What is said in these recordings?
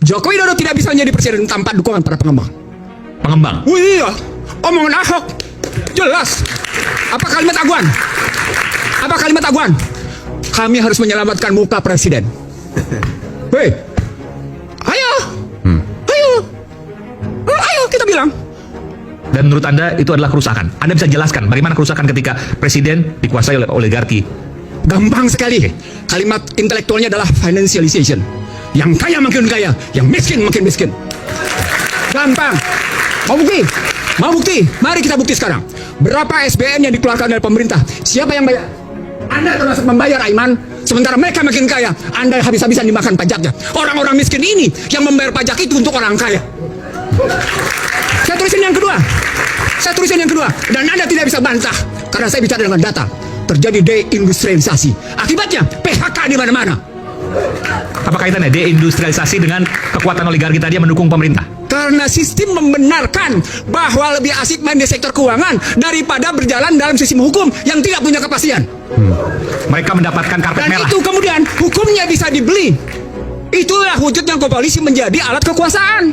Jokowi Dodo tidak bisa menjadi presiden tanpa dukungan para pengembang. Pengembang. Oh iya, omongan Ahok jelas. Apa kalimat Aguan? Apa kalimat Aguan? Kami harus menyelamatkan muka presiden. Hei, ayo, ayo kita bilang. Dan menurut Anda itu adalah kerusakan. Anda bisa jelaskan bagaimana kerusakan ketika presiden dikuasai oleh oligarki? Gampang sekali. Kalimat intelektualnya adalah financialization. Yang kaya makin kaya, yang miskin makin miskin. Gampang. Mau bukti? Mau bukti? Mari kita bukti sekarang. Berapa SBN yang dikeluarkan oleh pemerintah? Siapa yang bayar? Anda termasuk membayar, Aiman. Sementara mereka makin kaya, Anda habis-habisan dimakan pajaknya. Orang-orang miskin ini yang membayar pajak itu untuk orang kaya. Saya tulisin yang kedua. Saya tulisin yang kedua. Dan Anda tidak bisa bantah karena saya bicara dengan data. Terjadi deindustrialisasi. Akibatnya PHK di mana-mana. Apa kaitannya deindustrialisasi dengan kekuatan oligarki tadi yang mendukung pemerintah? Karena sistem membenarkan bahwa lebih asik main di sektor keuangan daripada berjalan dalam sistem hukum yang tidak punya kepastian. Mereka mendapatkan karpet Dan merah. itu kemudian hukumnya bisa dibeli. Itulah wujudnya polisi menjadi alat kekuasaan.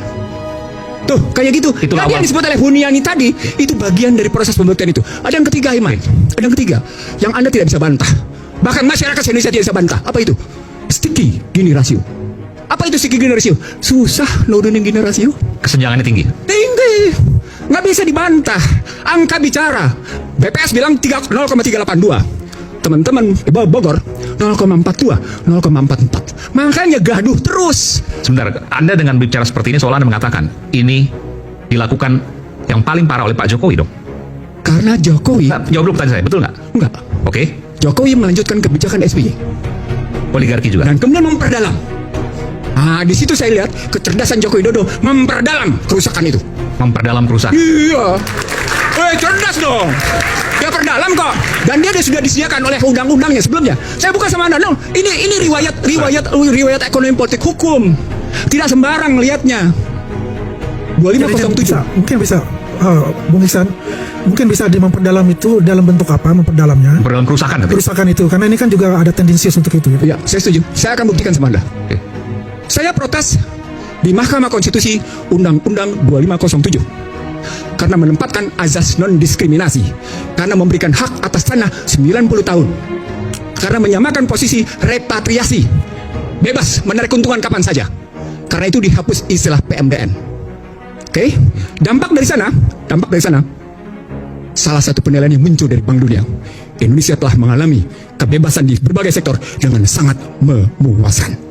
Tuh, kayak gitu. Itulah Tadi yang disebut oleh Huniani tadi, itu bagian dari proses pembuktian itu. Ada yang ketiga, Iman. Ada yang ketiga, yang Anda tidak bisa bantah. Bahkan masyarakat Indonesia tidak bisa bantah. Apa itu? Sticky Gini ratio. Apa itu sticky Gini ratio? Susah nurunin Gini ratio. Kesenjangannya tinggi. Tinggi. Nggak bisa dibantah. Angka bicara. BPS bilang 0,382. Teman-teman di Bogor 0,42, 0,44. Makanya gaduh terus. Sebentar, Anda dengan bicara seperti ini seolah Anda mengatakan ini dilakukan yang paling parah oleh Pak Jokowi dong. Karena Jokowi, Nah, jawab dulu pertanyaan saya, betul nggak? enggak. Oke, Jokowi melanjutkan kebijakan SBY oligarki juga. dan kemudian memperdalam. Nah, di situ saya lihat kecerdasan Jokowi Dodo memperdalam kerusakan itu. Memperdalam kerusakan. Iya. Cerdas dong. Dia perdalam kok. Dan dia sudah disediakan oleh undang-undangnya sebelumnya. Saya bukan sama Anda. No. Ini riwayat ekonomi politik hukum. Tidak sembarang lihatnya. 2507. Mungkin bisa Bung Ihsan, mungkin bisa memperdalam itu dalam bentuk apa memperdalamnya? Memperdalam kerusakan. Kerusakan itu, karena ini kan juga ada tendensius untuk itu. Gitu. Ya, saya setuju. Saya akan buktikan sama Anda. Oke. Saya protes di Mahkamah Konstitusi Undang-Undang 2507 karena menempatkan azas non-diskriminasi, karena memberikan hak atas tanah 90 tahun, karena menyamakan posisi repatriasi, bebas menarik keuntungan kapan saja, karena itu dihapus istilah PMDN. Oke, dampak dari sana, salah satu penilaian yang muncul dari Bank Dunia, Indonesia telah mengalami kebebasan di berbagai sektor dengan sangat memuaskan.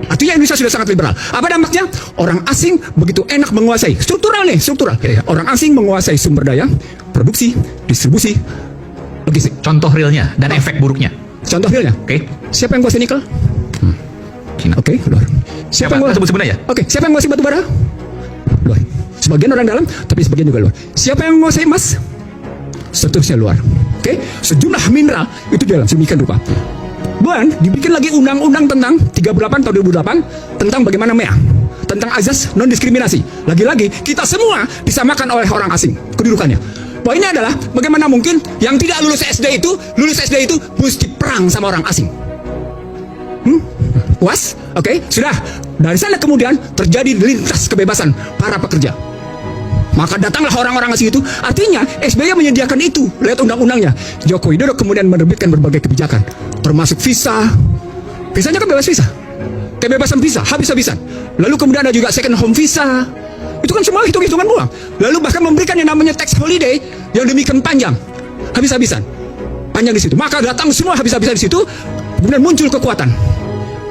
Artinya Indonesia sudah sangat liberal. Apa dampaknya? Orang asing begitu enak menguasai. Struktural nih, struktural. Orang asing menguasai sumber daya, produksi, distribusi, logistik. Contoh realnya dan efek buruknya. Contoh realnya. Oke. Siapa yang kuasai nikel? Cina. Oke, luar. Siapa yang Sebut sebenarnya? Oke, siapa yang menguasai batu bara? Luar. Sebagian orang dalam, tapi sebagian juga luar. Siapa yang menguasai emas? Seterusnya luar. Oke, sejumlah mineral itu dalam sedemikian rupa. Dan dibikin lagi undang-undang tentang 38 tahun 2008 tentang bagaimana MEA, tentang azas non-diskriminasi. Lagi-lagi kita semua disamakan oleh orang asing kedudukannya. Poinnya adalah bagaimana mungkin yang tidak lulus SD itu mesti perang sama orang asing. Puas? Oke, sudah. Dari sana kemudian terjadi lintas kebebasan para pekerja. Maka datanglah orang-orang asing itu. Artinya SBY menyediakan itu. Lihat undang-undangnya. Joko Widodo kemudian menerbitkan berbagai kebijakan, termasuk visa. Visanya kan bebas visa. Kebebasan visa, habis-habisan. Lalu kemudian ada juga second home visa. Itu kan semua hitung-hitungan uang. Lalu bahkan memberikan yang namanya tax holiday yang demikian panjang. Habis-habisan. Panjang di situ. Maka datang semua habis-habisan di situ. Kemudian muncul kekuatan.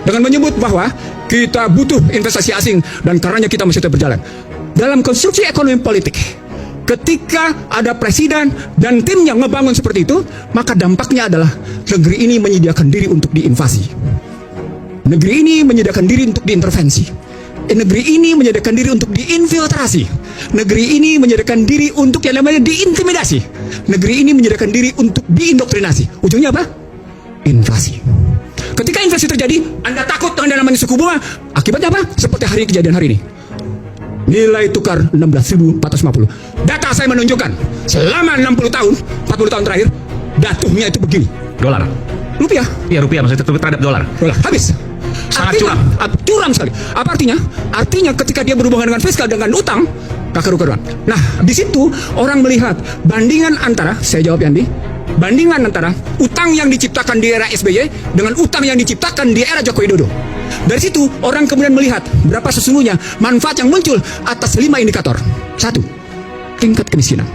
Dengan menyebut bahwa kita butuh investasi asing dan karenanya kita mesti tetap berjalan. Dalam konstruksi ekonomi politik, ketika ada presiden dan timnya ngebangun seperti itu, maka dampaknya adalah negeri ini menyediakan diri untuk diinvasi. Negeri ini menyediakan diri untuk diintervensi. Negeri ini menyediakan diri untuk diinfiltrasi. Negeri ini menyediakan diri untuk yang namanya diintimidasi. Negeri ini menyediakan diri untuk diindoktrinasi. Ujungnya apa? Inflasi. Ketika inflasi terjadi, Anda takut dengan yang namanya suku bunga. Akibatnya apa? Seperti hari kejadian hari ini. Nilai tukar 16.450. Data saya menunjukkan selama 40 tahun terakhir jatuhnya itu begini. Dolar. Rupiah. Iya, rupiah maksudnya terhadap dolar. Habis. Sangat Artinya, curam. Curam sekali. Apa artinya? Artinya ketika dia berhubungan dengan fiskal dengan utang, karuan. Nah, di situ orang melihat bandingan antara, saya jawab Yandi, bandingan antara utang yang diciptakan di era SBY dengan utang yang diciptakan di era Joko Widodo. Dari situ orang kemudian melihat berapa sesungguhnya manfaat yang muncul atas 5 indikator. 1. Tingkat kemiskinan.